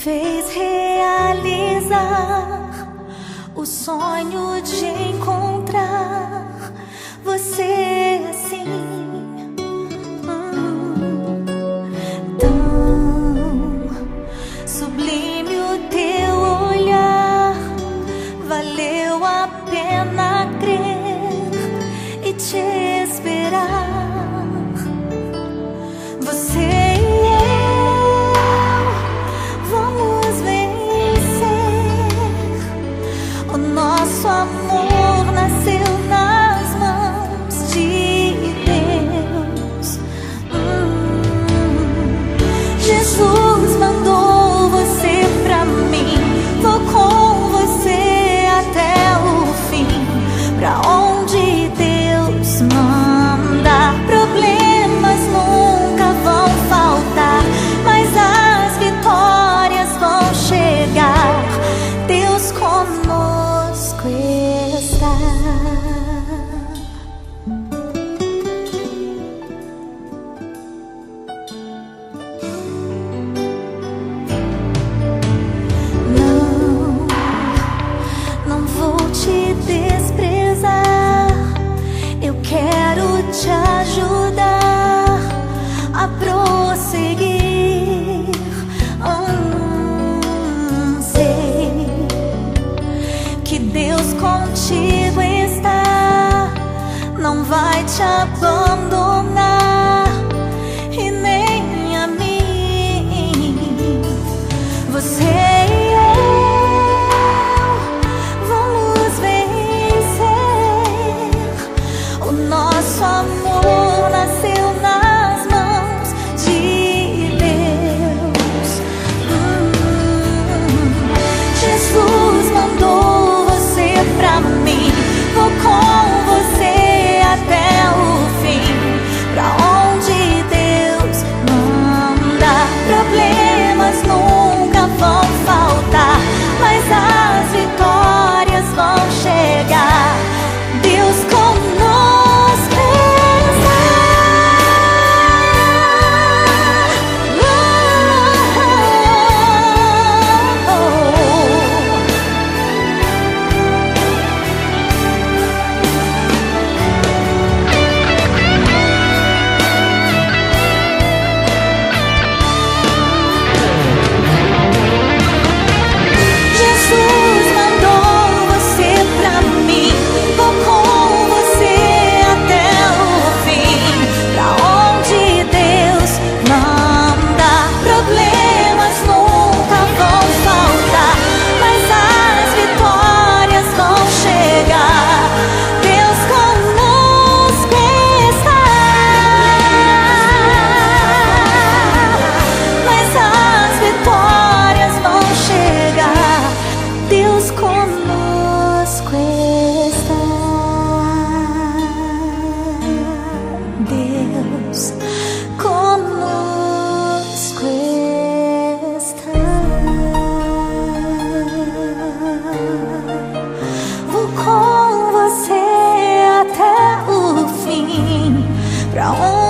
fez realizar o sonho de encontrar você assim. Tão sublime o teu olhar, valeu a pena crer e te esperar. Você e eu vamos vencer. O nosso amor nasceu nas mãos de Deus. Jesus mandou você pra mim. Vou com você até o fim. Pra onde Deus manda, problemas nunca vão faltar, mas as vitórias vão chegar. Deus conosco está. Não vou te desprezar. Eu quero te ajudar a prosseguir. Sei que Deus contigo está, não vai te abandonar e nem a mim. Você e eu vamos vencer. O nosso amor nasceu nas mãos de Deus. Jesus mandou você pra mim. Vou com você até o fim. Pra onde Deus manda, problemas nunca vão faltar, mas as vitórias vão chegar. Deus conosco está. Jesus mandou você pra mim. Vou com você até o fim. Pra onde Deus manda, problemas nunca vão faltar, mas as vitórias vão chegar. Deus conosco está. Mas as vitórias vão chegar. Deus conosco está. Deus conosco está. Vou com você até o fim. Pra onde